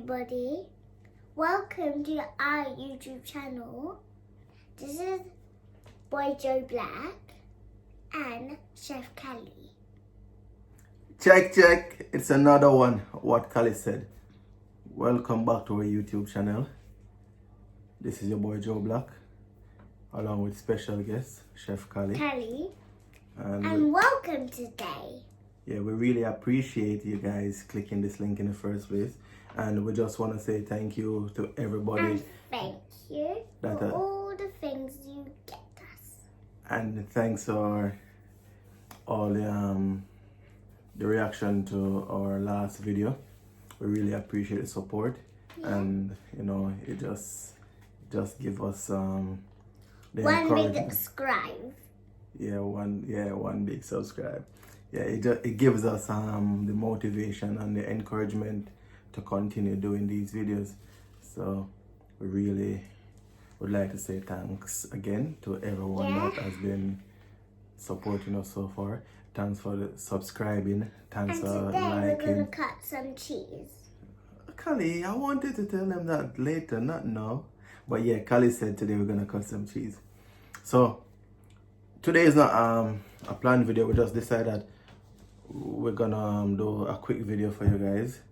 everybody. Welcome to our YouTube channel. This is boy JoeBlack and Chef Kalli. Check. It's another one. What Kalli said. Welcome back to our YouTube channel. This is your boy JoeBlack, along with special guest Chef Kalli. And welcome today. Yeah, we really appreciate you guys clicking this link in the first place. And we just want to say thank you to everybody. And thank you for all the things you get us. And thanks for all the reaction to our last video. We really appreciate the support. Yeah. And you know, it just give us the one encouragement. big subscribe. One big subscribe. Yeah, it gives us the motivation and the encouragement to continue doing these videos. So we really would like to say thanks again to everyone that has been supporting us so far. Thanks for the subscribing. Thanks And for today liking. we're gonna cut some cheese. Kalli, I wanted to tell them that later, not now. But yeah, Kalli said today we're gonna cut some cheese. So today is not a planned video. We just decided we're gonna do a quick video for you guys.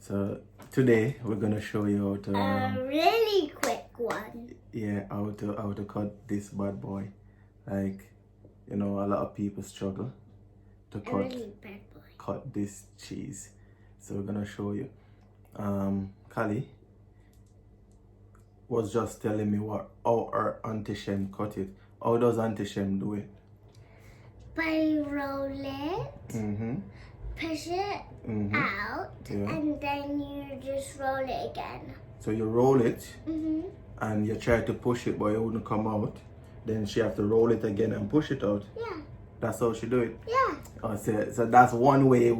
So today we're gonna show you how to A really quick one. yeah, how to cut this bad boy. Like, you know, a lot of people struggle to A really bad boy. cut this cheese. So we're gonna show you. Kalli was just telling me how her Auntie Shem cut it. How does Auntie Shem do it? By roll it, push it out, and then you just roll it again. So you roll it and you try to push it, but it wouldn't come out. Then she have to roll it again and push it out. Yeah. That's how she do it. Yeah. Oh, so that's one way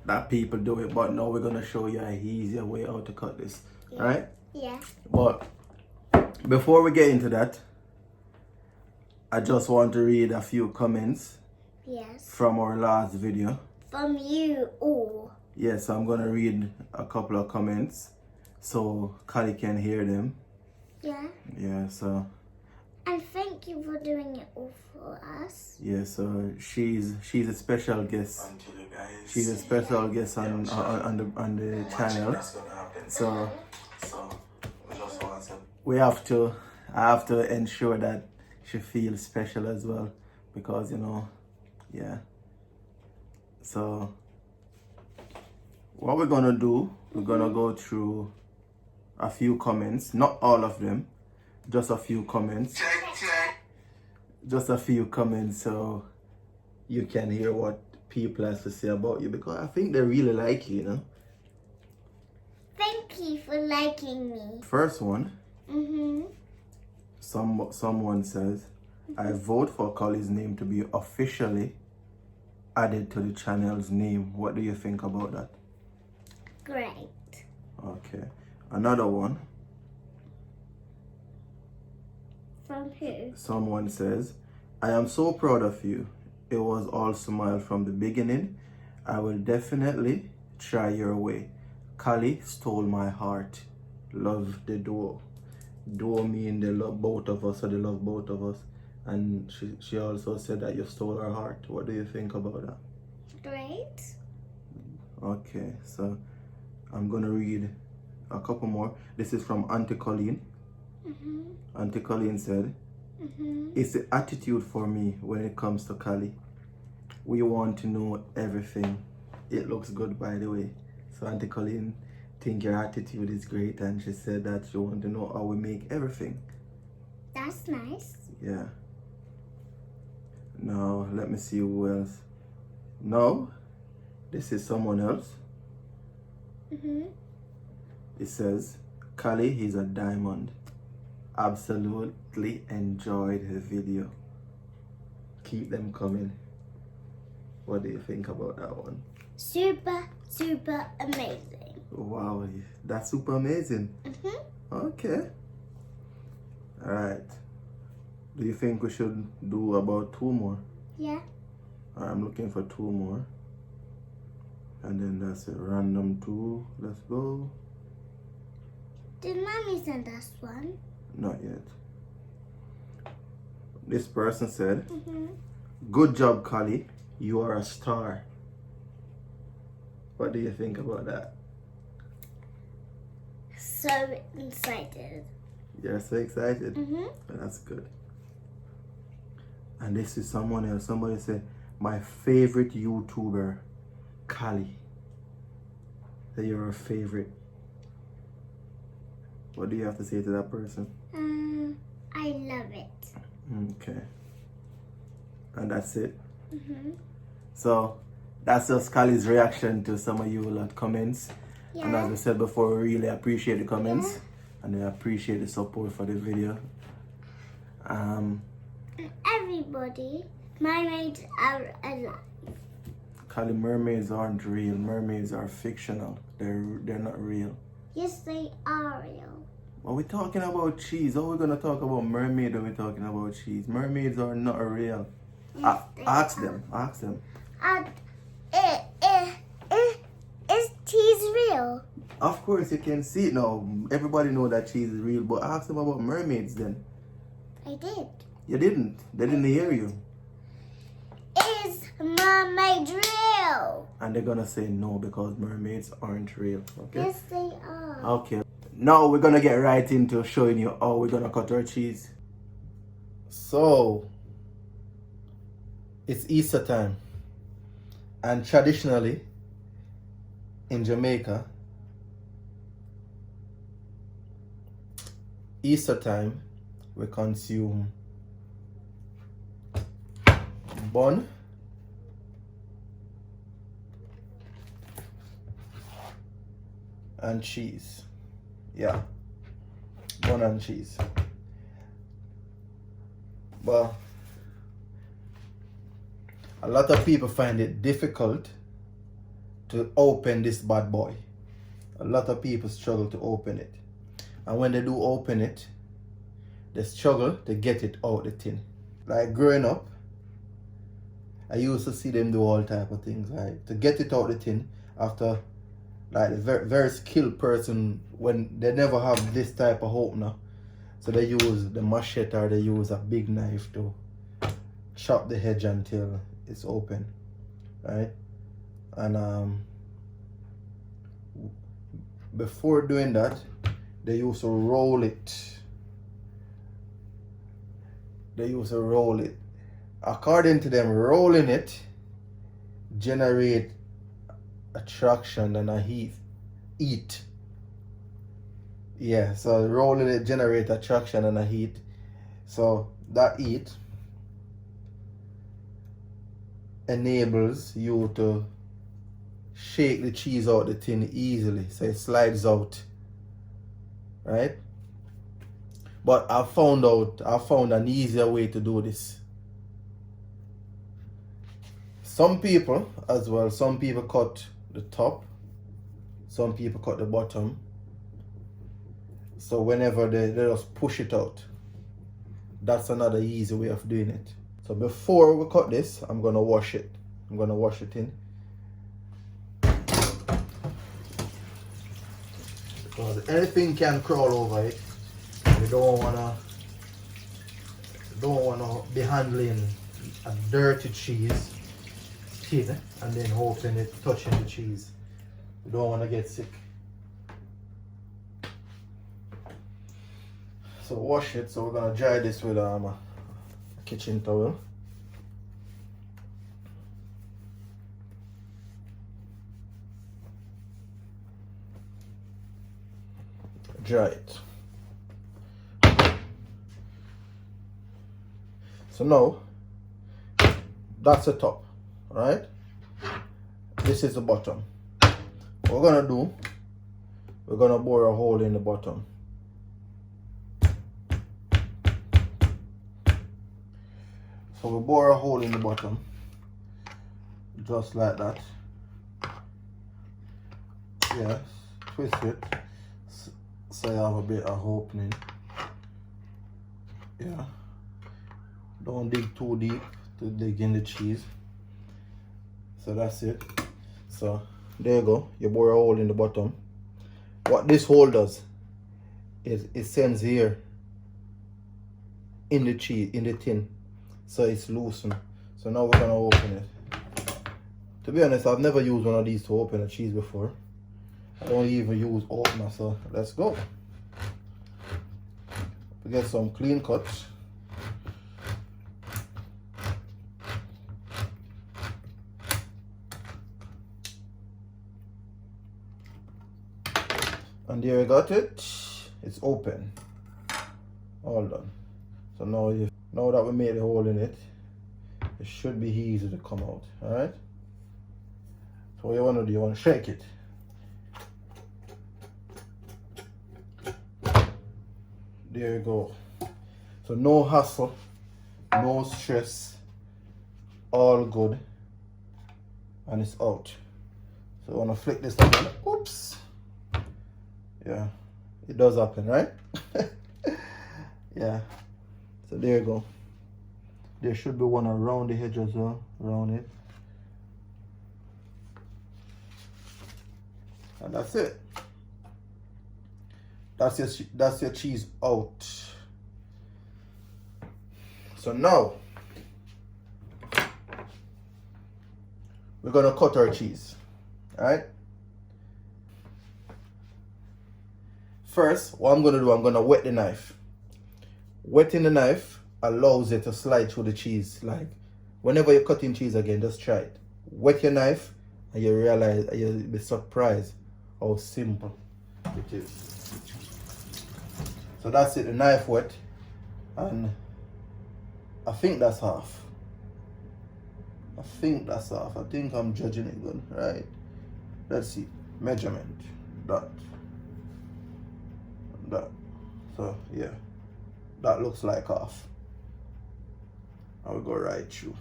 that people do it, but now we're gonna show you an easier way how to cut this, right? Yeah. But before we get into that, I just want to read a few comments from our last video. From you all. Yes, I'm gonna read a couple of comments so Kalli can hear them. Yeah. Yeah, so. And thank you for doing it all for us. Yeah, so she's a special guest. She's a special guest on the channel. So I have to ensure that she feels special as well, because, you know, yeah. So what we're gonna do, we're gonna go through a few comments, not all of them, just a few comments. Just a few comments so you can hear what people have to say about you, because I think they really like you, you know. Thank you for liking me. First one. Someone says, I vote for Kalli's name to be officially added to the channel's name. What do you think about that? Great. Okay. Another one. From who? Someone says, I am so proud of you. It was all smile from the beginning. I will definitely try your way. Kalli stole my heart. Love the duo. Duo mean they love both of us, so they love both of us. And she also said that you stole her heart. What do you think about that? Great. Okay, so I'm gonna read a couple more. This is from Auntie Colleen. Auntie Colleen said, it's the attitude for me when it comes to Kalli. We want to know everything. It looks good, by the way. So Auntie Colleen think your attitude is great, and she said that you want to know how we make everything. That's nice. Yeah. Now let me see who else. No, this is someone else. It says, Kalli, he's a diamond. Absolutely enjoyed the video. Keep them coming. What do you think about that one? Super amazing. Wow, that's super amazing. Okay. All right. Do you think we should do about 2 more? Yeah. I'm looking for 2 more. And then that's a random 2. Let's go. Did Mommy send us one? Not yet. This person said, Mm-hmm. "Good job, Kalli. You are a star." What do you think about that? So excited. You're so excited. Mm-hmm. That's good. And this is someone else. Somebody said, "My favorite YouTuber, Kalli." That you're a favorite. What do you have to say to that person? I love it. Okay. And that's it. Mm-hmm. So that's just Kalli's reaction to some of you lot comments. Yeah. And as I said before, we really appreciate the comments. And we appreciate the support for the video. Everybody, mermaids are alive. Kalli, mermaids aren't real. Mermaids are fictional. They're not real. Yes, they are real. Well, we're talking about cheese. How are we going to talk about mermaid when we're talking about cheese? Mermaids are not real. Yes, they Ask are. them. Ask them. Is cheese real? Of course, you can see it now. Everybody know that cheese is real. But ask them about mermaids then. I did. You didn't. They didn't hear you. Is mermaid real? And they're going to say no because mermaids aren't real. Okay? Yes, they are. Okay. Now we're going to get right into showing you how we're going to cut our cheese. So, it's Easter time. And traditionally, in Jamaica, Easter time, we consume bun, and cheese. Yeah, bun and cheese. But a lot of people find it difficult to open this bad boy. A lot of people struggle to open it. And when they do open it, they struggle to get it out the tin. Like growing up, I used to see them do all type of things, like to get it out the tin after, like a very, very skilled person, when they never have this type of opener. So they use the machete or they use a big knife to chop the edge until it's open, right? And before doing that, they used to roll it. According to them, rolling it generate attraction and a heat. Yeah, so rolling it generate attraction and a heat. So that heat enables you to shake the cheese out the tin easily, so it slides out, right? But I found an easier way to do this. Some people cut the top, some people cut the bottom. So whenever they just push it out. That's another easy way of doing it. So before we cut this, I'm gonna wash it. I'm gonna wash it in. Because anything can crawl over it. We don't wanna be handling a dirty cheese tin and then open it, touching the cheese. We don't wanna get sick. So wash it. So we're gonna dry this with a kitchen towel. Dry it. So now that's the top, right? This is the bottom. What we're gonna do, we're gonna bore a hole in the bottom. So we bore a hole in the bottom, just like that. Yes, twist it so you have a bit of opening. Yeah, don't dig too deep to dig in the cheese. So that's it. So there you go, you bore a hole in the bottom. What this hole does, it sends air in the cheese, in the tin, so it's loosened. So now we're gonna open it. To be honest, I've never used one of these to open a cheese before. I don't even use opener, so let's go. We get some clean cuts. And there you got it. It's open. All done. So now that we made a hole in it, it should be easy to come out. Alright? So what you want to do, you want to shake it. There you go. So no hassle, no stress, all good, and it's out. So I want to flick this again. Oops. Yeah, it does happen, right? Yeah. So there you go. There should be one around the edge as well, around it. And that's it. That's your cheese out. So now we're gonna cut our cheese. Alright? First, what I'm gonna do, I'm gonna wet the knife. Wetting the knife allows it to slide through the cheese. Like whenever you're cutting cheese again, just try it. Wet your knife and you realize, you'll be surprised how simple it is. So that's it, the knife wet, and I think that's half. I think I'm judging it good, right? Let's see, measurement, that. So yeah, that looks like half. I will go right through.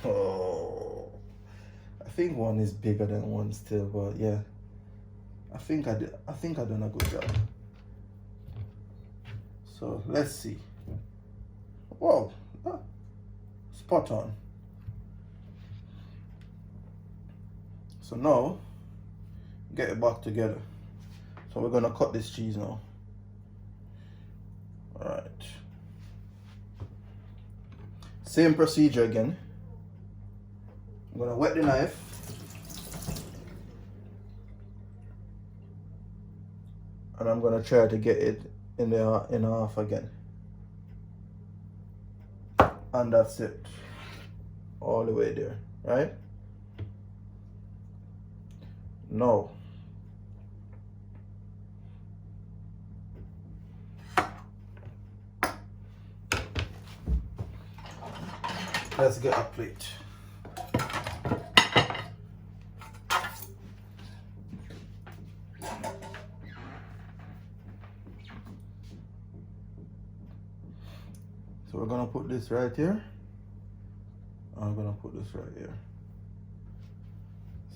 Oh, I think one is bigger than one still, but yeah. I think I done a good job. So let's see. Whoa, spot on. So now, get it back together. So we're gonna cut this cheese now. All right. Same procedure again. I'm gonna wet the knife. And I'm gonna try to get it in half again. And that's it. All the way there, right? Now, let's get a plate. So we're gonna put this right here. I'm gonna put this right here.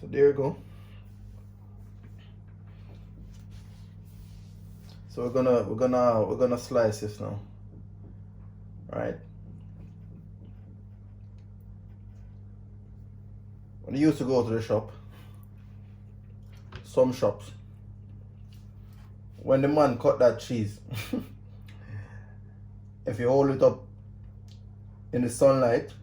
So there you go. So we're gonna slice this now. Right? When you used to go to the shop, some shops, when the man cut that cheese, if you hold it up in the sunlight,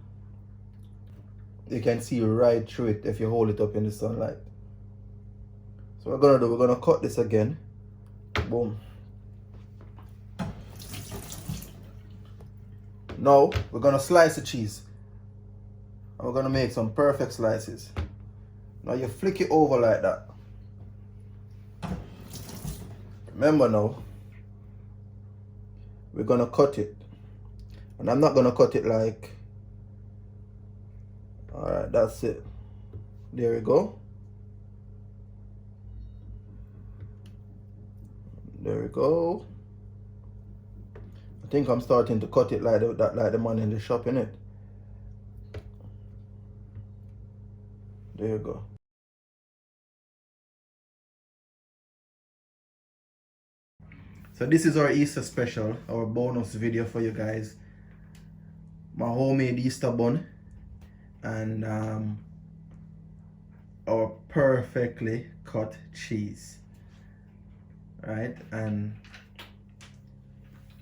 you can see right through it if you hold it up in the sunlight. So what we're gonna cut this again. Boom. Now we're gonna slice the cheese. And we're gonna make some perfect slices. Now you flick it over like that. Remember now, we're gonna cut it. And I'm not gonna cut it like, alright, that's it. There we go. There we go. I think I'm starting to cut it like the man in the shop, innit? There you go. So this is our Easter special, our bonus video for you guys. My homemade Easter bun and our perfectly cut cheese. right? And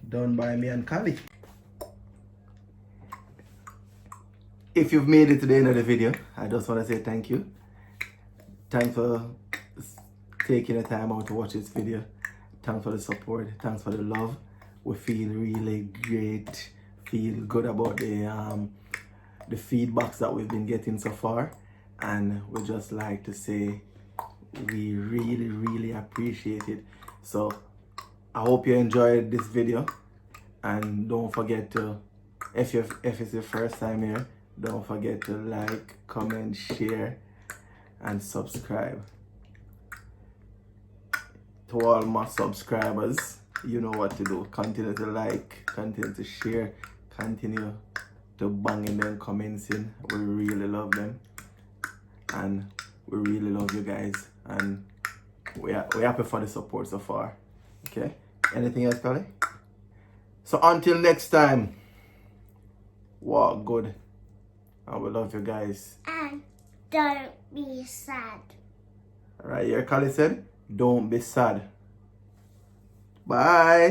done by me and Kalli. If you've made it to the end of the video, I just want to say thank you. Thanks for taking the time out to watch this video. Thanks for the support. Thanks for the love. We feel really great. Feel good about the feedbacks that we've been getting so far, and we just like to say we really appreciate it. So I hope you enjoyed this video, and don't forget to, if it's your first time here, don't forget to like, comment, share, and subscribe. To all my subscribers, you know what to do. Continue to like, continue to share, continue to bang in them comments in. We really love them, and we really love you guys, and we're happy for the support so far. Okay, anything else, Kalli? So until next time, walk good, and we love you guys. And don't be sad. All right, here Kalli said, don't be sad. Bye.